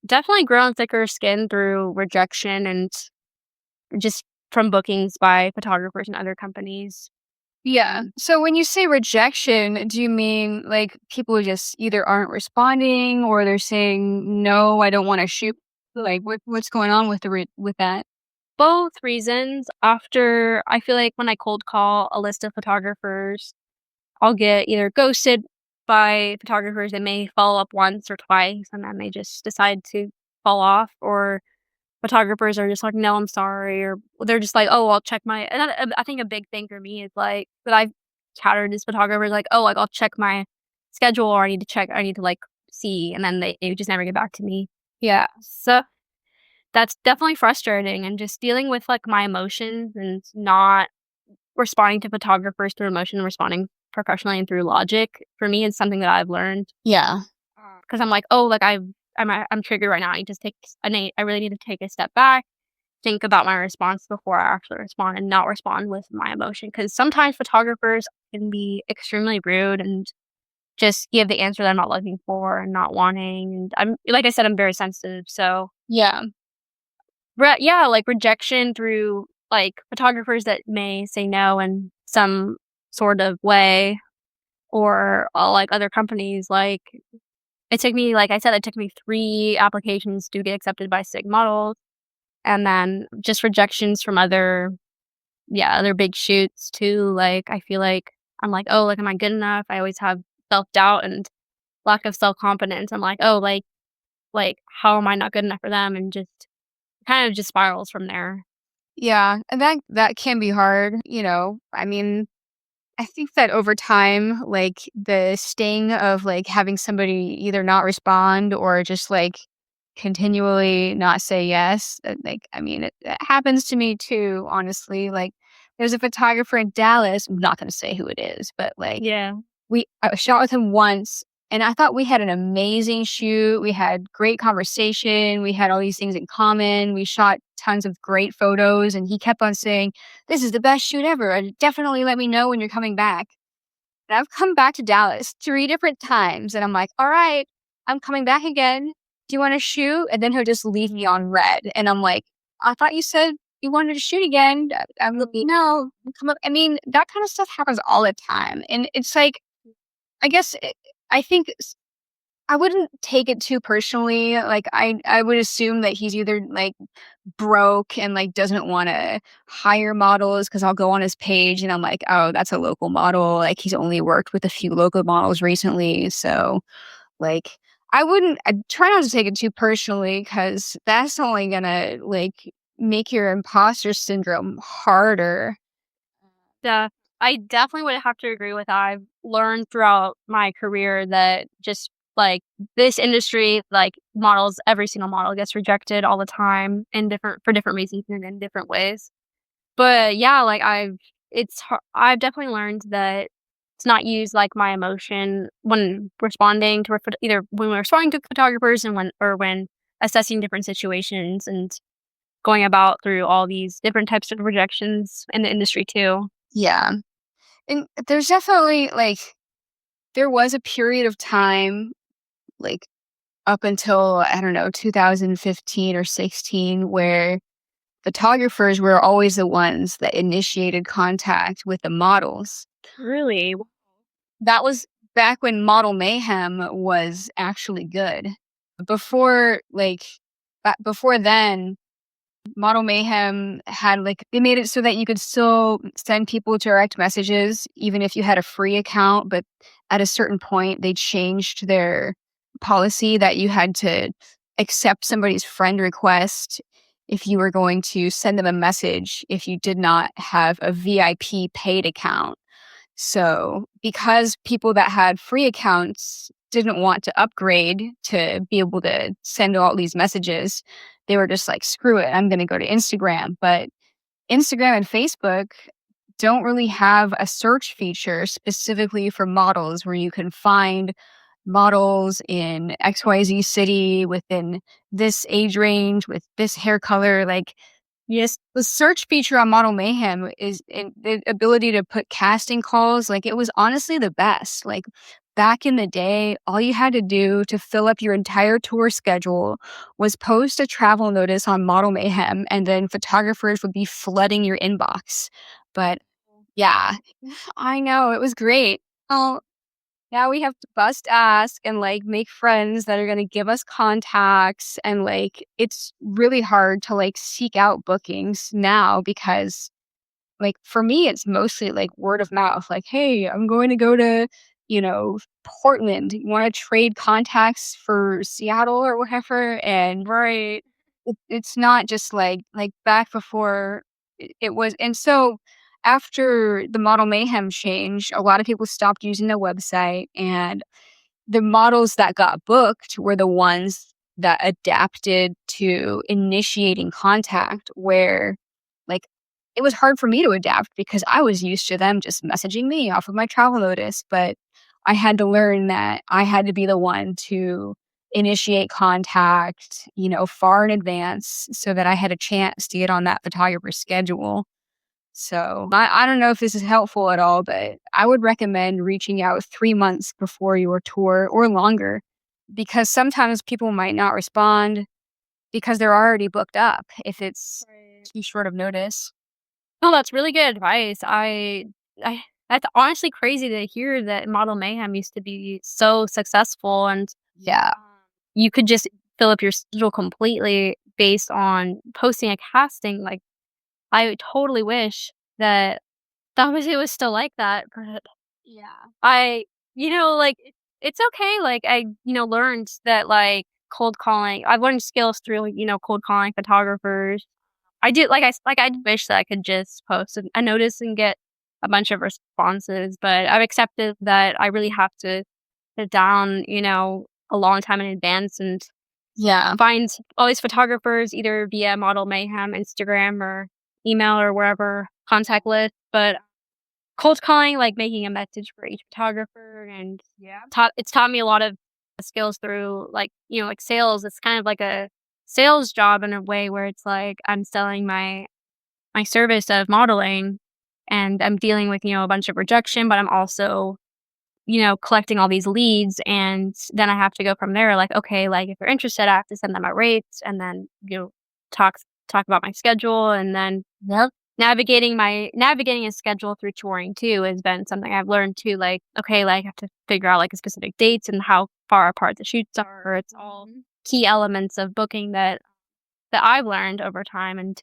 definitely grown thicker skin through rejection and just from bookings by photographers and other companies. Yeah. So when you say rejection, do you mean like people just either aren't responding or they're saying no, I don't want to shoot? Like what's going on with with that? Both reasons. After I feel like when I cold call a list of photographers, I'll get either ghosted by photographers that may follow up once or twice, and then they just decide to fall off, or photographers are just like, "No, I'm sorry," or they're just like, "Oh, I'll check my" and I think a big thing for me is, like, that I've encountered is photographers like, "Oh, like, I'll check my schedule, or I need to, like, see," and then they just never get back to me. Yeah, so that's definitely frustrating, and just dealing with, like, my emotions and not responding to photographers through emotion and responding professionally and through logic, for me, is something that I've learned. Yeah. Because 'cause I'm like, "Oh, like, I'm triggered right now. I need to I really need to take a step back, think about my response before I actually respond and not respond with my emotion. Because sometimes photographers can be extremely rude and just give the answer that I'm not looking for and not wanting, and like I said, I'm very sensitive, so Yeah. yeah, like, rejection through, like, photographers that may say no in some sort of way or, like, other companies, like, it took me like I said, it took me 3 applications to get accepted by Sig Models, and then just rejections from other big shoots too. Like, I feel like I'm like, "Oh, like, am I good enough?" I always have self-doubt and lack of self-confidence. I'm like, "Oh, like, how am I not good enough for them?" And just kind of just spirals from there. Yeah. And that can be hard, you know. I mean, I think that over time, like the sting of like having somebody either not respond or just like continually not say yes, like I mean, it happens to me too. Honestly, like there's a photographer in Dallas. I'm not going to say who it is, but like Yeah. I shot with him once, and I thought we had an amazing shoot. We had great conversation. We had all these things in common. We shot tons of great photos, and he kept on saying, "This is the best shoot ever, and definitely let me know when you're coming back." And I've come back to Dallas 3 different times, and I'm like, "All right, I'm coming back again. Do you wanna shoot?" And then he'll just leave me on red, and I'm like, "I thought you said you wanted to shoot again." I'm like, "No, come up." I mean, that kinda stuff happens all the time, and it's like, I guess I think I wouldn't take it too personally. Like I would assume that he's either like broke and like doesn't want to hire models because I'll go on his page and I'm like, oh, that's a local model. Like he's only worked with a few local models recently, so like I try not to take it too personally because that's only gonna like make your imposter syndrome harder. Yeah, I definitely would have to agree with that. I've learned throughout my career that just like this industry, like models, every single model gets rejected all the time in different for different reasons and in different ways. But yeah, like I've definitely learned that to not use like my emotion when responding to either when we're responding to photographers and when assessing different situations and going about through all these different types of rejections in the industry too. Yeah. And there's definitely like there was a period of time like up until I don't know 2015 or 16 where photographers were always the ones that initiated contact with the models. Really? That was back when Model Mayhem was actually good. Before like before then, Model Mayhem had like they made it so that you could still send people direct messages even if you had a free account, but at a certain point they changed their policy that you had to accept somebody's friend request if you were going to send them a message if you did not have a VIP paid account. So, because people that had free accounts didn't want to upgrade to be able to send all these messages, they were just like, screw it, I'm going to go to Instagram. But Instagram and Facebook don't really have a search feature specifically for models where you can find models in XYZ city within this age range with this hair color. Like, yes, the search feature on Model Mayhem is in the ability to put casting calls. Like, it was honestly the best. Like, back in the day, all you had to do to fill up your entire tour schedule was post a travel notice on Model Mayhem, and then photographers would be flooding your inbox. But yeah, I know it was great. Oh, now we have to bust ass and like make friends that are going to give us contacts. And like, it's really hard to like seek out bookings now because like for me, it's mostly like word of mouth. Like, hey, I'm going to go to, you know, Portland. You want to trade contacts for Seattle or whatever? And Right. it's not just like back before it was. And so after the Model Mayhem change, a lot of people stopped using the website, and the models that got booked were the ones that adapted to initiating contact, where like it was hard for me to adapt because I was used to them just messaging me off of my travel notice, but I had to learn that I had to be the one to initiate contact, you know, far in advance so that I had a chance to get on that photographer's schedule. So I don't know if this is helpful at all, but I would recommend reaching out 3 months before your tour or longer because sometimes people might not respond because they're already booked up if it's Right. too short of notice. No, that's really good advice. I that's honestly crazy to hear that Model Mayhem used to be so successful and Yeah. you could just fill up your schedule completely based on posting a casting. Like I totally wish that it was still like that, but Yeah. I like it's okay. Like I learned that like cold calling. I've learned skills through cold calling photographers. I do like I wish that I could just post a notice and get a bunch of responses, but I've accepted that I really have to sit down, a long time in advance and Yeah. find all these photographers either via Model Mayhem, Instagram, or email or wherever contact list. But cold calling, like making a message for each photographer, and Yeah. it's taught me a lot of skills through like sales. It's kind of like a sales job in a way where it's like I'm selling my service of modeling and I'm dealing with a bunch of rejection, but I'm also collecting all these leads, and then I have to go from there. Like, okay, like if you're interested, I have to send them my rates, and then talk about my schedule, and then Yep. navigating a schedule through touring too has been something I've learned too. Like, okay, like I have to figure out like a specific dates and how far apart the shoots are. It's all key elements of booking that I've learned over time, and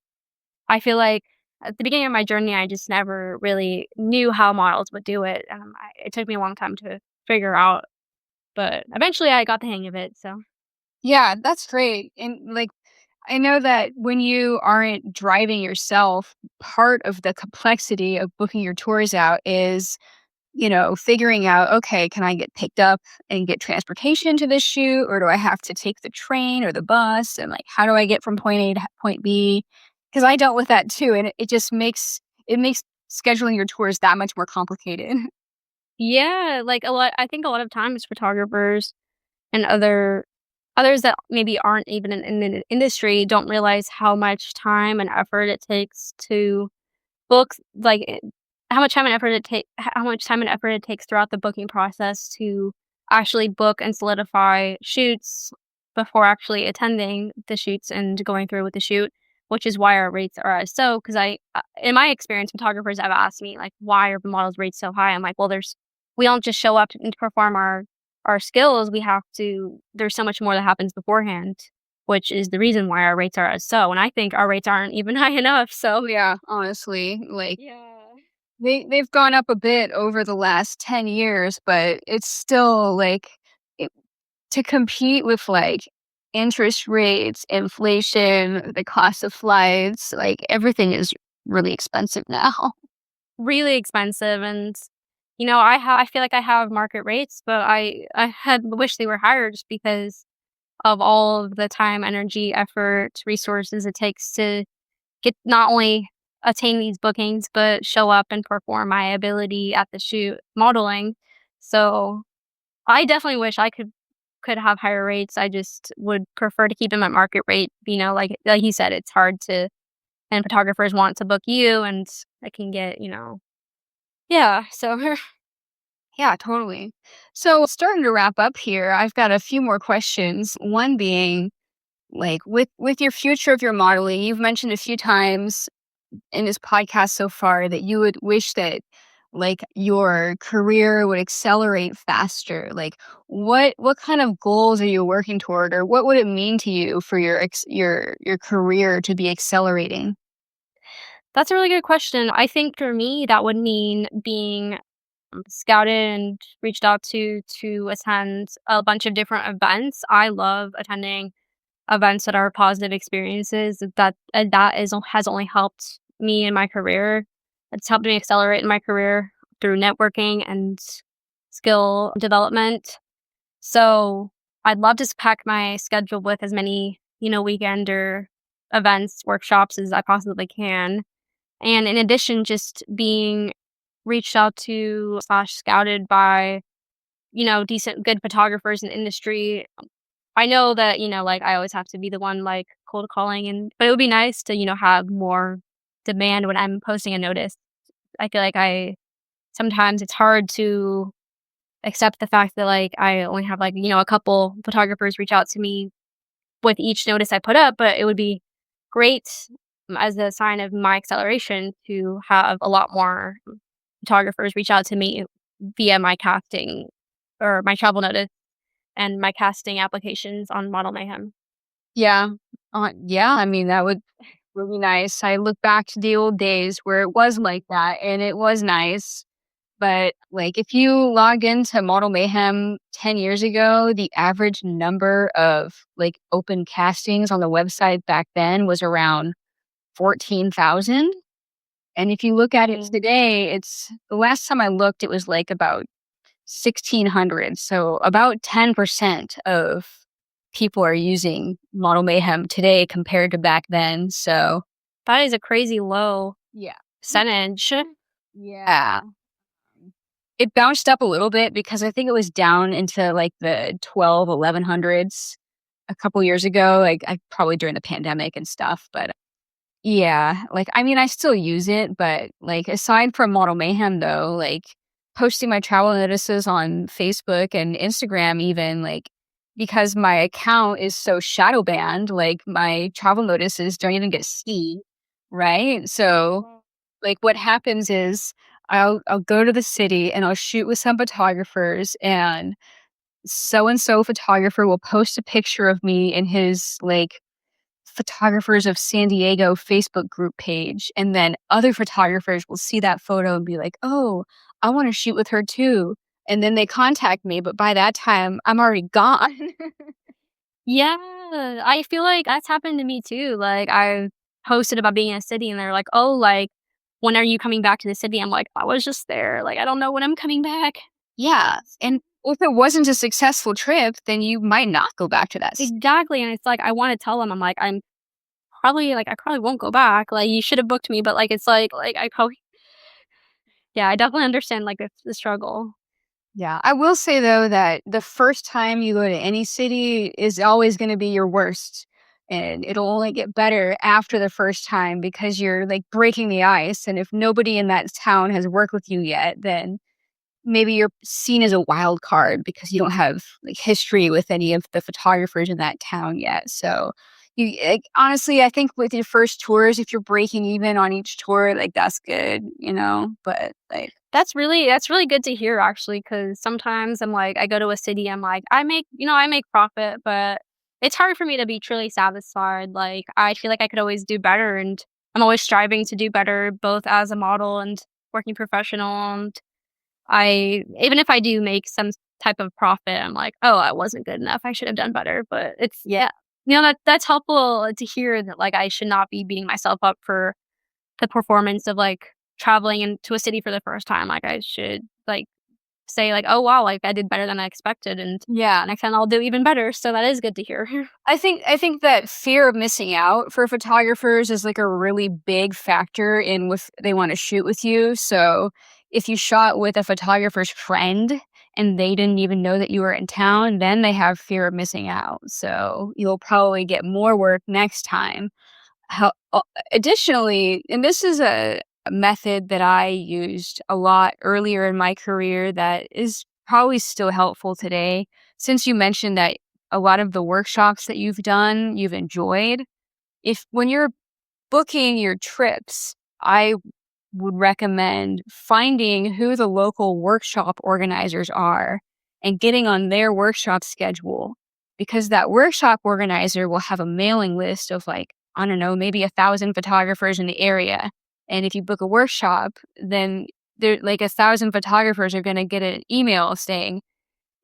I feel like at the beginning of my journey, I just never really knew how models would do it. It took me a long time to figure out, but eventually I got the hang of it. So Yeah, that's great. And like, I know that when you aren't driving yourself, part of the complexity of booking your tours out is, figuring out, okay, can I get picked up and get transportation to this shoot, or do I have to take the train or the bus? And like, how do I get from point A to point B? Because I dealt with that too, and it just makes scheduling your tours that much more complicated. yeah, like a lot. I think a lot of times photographers and others that maybe aren't even in the industry don't realize how much time and effort it takes to book, like, how much time and effort it takes throughout the booking process to actually book and solidify shoots before actually attending the shoots and going through with the shoot, which is why our rates are as so. Because in my experience, photographers have asked me, like, "Why are the models' rates so high?" I'm like, "Well, we don't just show up and perform our skills, we have to there's so much more that happens beforehand, which is the reason why our rates are as so, and I think our rates aren't even high enough, so." Yeah, honestly, like Yeah. they've gone up a bit over the last 10 years, but it's still like it, to compete with like interest rates, inflation, the cost of flights, like everything is really expensive now. Really expensive, and, I feel like I have market rates, but I had wished they were higher just because of all of the time, energy, effort, resources it takes to get not only attain these bookings, but show up and perform my ability at the shoot modeling. So, I definitely wish I could have higher rates. I just would prefer to keep them at market rate, like you said, it's hard to and photographers want to book you, and it can get, yeah, so Yeah, totally. So, starting to wrap up here, I've got a few more questions. One being like with your future of your modeling, you've mentioned a few times in this podcast so far that you would wish that like your career would accelerate faster. Like what kind of goals are you working toward, or what would it mean to you for your career to be accelerating? that's a really good question. I think for me, that would mean being scouted and reached out to attend a bunch of different events. I love attending events that are positive experiences. That has only helped me in my career. It's helped me accelerate in my career through networking and skill development. So I'd love to pack my schedule with as many, weekender events, workshops as I possibly can. And in addition, just being reached out to slash scouted by, decent good photographers in the industry. I know that, like, I always have to be the one, like, cold calling, but it would be nice to, have more demand when I'm posting a notice. I feel like I sometimes it's hard to accept the fact that, like, I only have, like, a couple photographers reach out to me with each notice I put up, but it would be great, as a sign of my acceleration to have a lot more photographers reach out to me via my casting or my travel notice and my casting applications on Model Mayhem. Yeah. Yeah, I mean that would be nice. I look back to the old days where it was like that and it was nice. But, like, if you log into Model Mayhem 10 years ago, the average number of, like, open castings on the website back then was around 14,000, and if you look at it Mm. today, it's the last time I looked, it was, like, about 1,600, so about 10% of people are using Model Mayhem today compared to back then, so That is a crazy low yeah. percentage. Yeah. It bounced up a little bit because I think it was down into, like, the 1100s a couple years ago, like, probably during the pandemic and stuff, but yeah, like, I mean, I still use it, but, like, aside from Model Mayhem, though, like, posting my travel notices on Facebook and Instagram even, like, because my account is so shadow banned, like, my travel notices don't even get seen, right? So like, what happens is I'll go to the city and I'll shoot with some photographers, and so and so photographer will post a picture of me in his like photographers of San Diego Facebook group page. And then other photographers will see that photo and be like, oh, I want to shoot with her too. And then they contact me, but by that time, I'm already gone. Yeah, I feel like that's happened to me too. Like, I've posted about being in a city and they're like, "Oh, like, when are you coming back to the city?" I'm like, "I was just there. Like, I don't know when I'm coming back." Yeah. And if it wasn't a successful trip, then you might not go back to that. Exactly, and it's like, I wanna tell them, I'm like, I probably won't go back. Like, you should have booked me, but, like, it's like, I probably yeah, I definitely understand, like, the struggle. Yeah. I will say though that the first time you go to any city is always going to be your worst. And it'll only get better after the first time because you're like breaking the ice. And if nobody in that town has worked with you yet, then maybe you're seen as a wild card because you don't have like history with any of the photographers in that town yet. So you like, honestly, I think with your first tours, if you're breaking even on each tour, like that's good, you know. But like, That's really good to hear actually, because sometimes I'm like, I go to a city, I'm like, I make profit, but it's hard for me to be truly satisfied. Like, I feel like I could always do better, and I'm always striving to do better, both as a model and working professional. And I even if I do make some type of profit, I'm like, "Oh, I wasn't good enough. I should have done better." But it's yeah, that's helpful to hear that, like, I should not be beating myself up for the performance of, like, traveling into a city for the first time. Like, I should, like, say, like, "Oh, wow, like, I did better than I expected, and yeah, next time I'll do even better." So that is good to hear. I think that fear of missing out for photographers is like a really big factor in if they want to shoot with you. So if you shot with a photographer's friend and they didn't even know that you were in town, then they have fear of missing out. So you'll probably get more work next time. How, additionally, and this is a method that I used a lot earlier in my career that is probably still helpful today. Since you mentioned that a lot of the workshops that you've done, you've enjoyed, if when you're booking your trips, I would recommend finding who the local workshop organizers are and getting on their workshop schedule because that workshop organizer will have a mailing list of like, I don't know, maybe 1,000 photographers in the area. And if you book a workshop, then there like 1,000 photographers are going to get an email saying,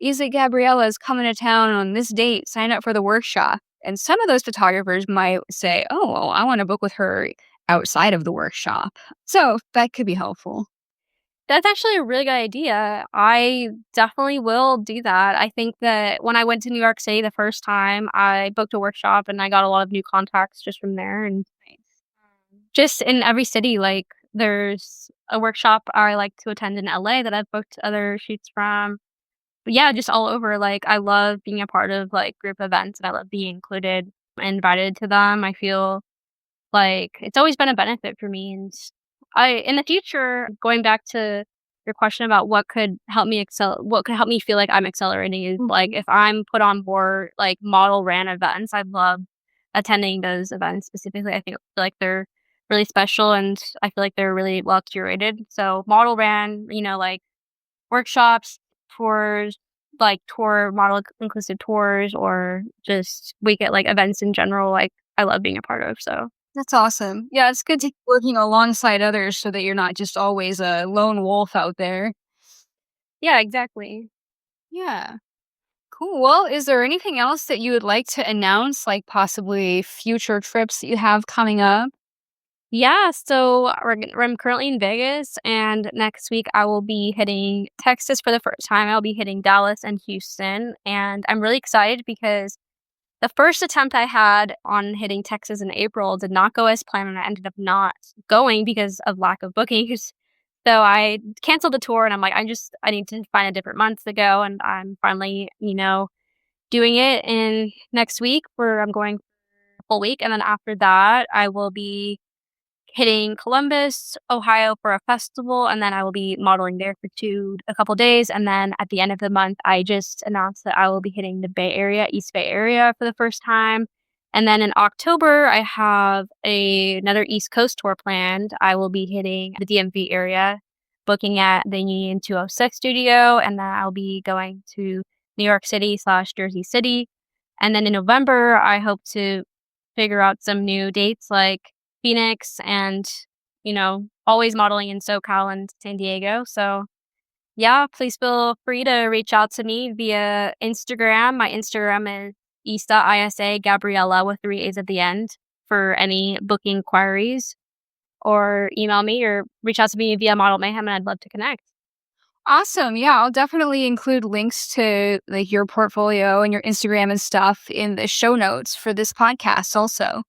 Isa Gabriella is coming to town on this date. Sign up for the workshop. And some of those photographers might say, oh, well, I want to book with her outside of the workshop. So that could be helpful. That's actually a really good idea. I definitely will do that. I think that when I went to New York City the first time, I booked a workshop and I got a lot of new contacts just from there. And just in every city, like, there's a workshop I like to attend in LA that I've booked other shoots from. But yeah, just all over. Like, I love being a part of like group events and I love being included and invited to them. I feel like it's always been a benefit for me. And in the future, going back to your question about what could help me feel like I'm accelerating is like Mhm. if I'm put on more like model ran events, I love attending those events specifically. I feel like they're really special and I feel like they're really well curated. So model ran, like workshops, tours, like tour model inclusive tours, or just weekend like events in general. Like I love being a part of. So That's awesome. Yeah, it's good to keep working alongside others so that you're not just always a lone wolf out there. yeah, exactly. Yeah. Cool. Well, is there anything else that you would like to announce, like possibly future trips that you have coming up? Yeah, so I'm currently in Vegas, and next week I will be hitting Texas for the first time. I'll be hitting Dallas and Houston, and I'm really excited because the first attempt I had on hitting Texas in April did not go as planned, and I ended up not going because of lack of bookings. So I canceled the tour, and I'm like, I need to find a different month to go, and I'm finally, doing it in next week where I'm going a full week, and then after that I will be hitting Columbus, Ohio for a festival, and then I will be modeling there for a couple days, and then at the end of the month, I just announced that I will be hitting the Bay Area, East Bay Area for the first time, and then in October, I have another East Coast tour planned. I will be hitting the DMV area, booking at the Union 206 studio, and then I'll be going to New York City slash Jersey City. And then in November, I hope to figure out some new dates like Phoenix and, always modeling in SoCal and San Diego. So yeah, please feel free to reach out to me via Instagram. My Instagram is Isa Gabriella with 3 A's at the end for any booking inquiries, or email me or reach out to me via Model Mayhem, and I'd love to connect. Awesome. Yeah, I'll definitely include links to like your portfolio and your Instagram and stuff in the show notes for this podcast also.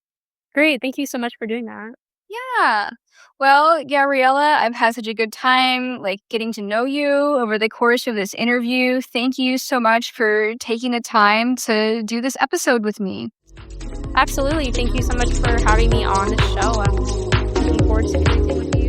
Great. Thank you so much for doing that. Yeah. Well, Gabriella, I've had such a good time like getting to know you over the course of this interview. Thank you so much for taking the time to do this episode with me. Absolutely. Thank you so much for having me on the show. I'm looking forward to connecting with you.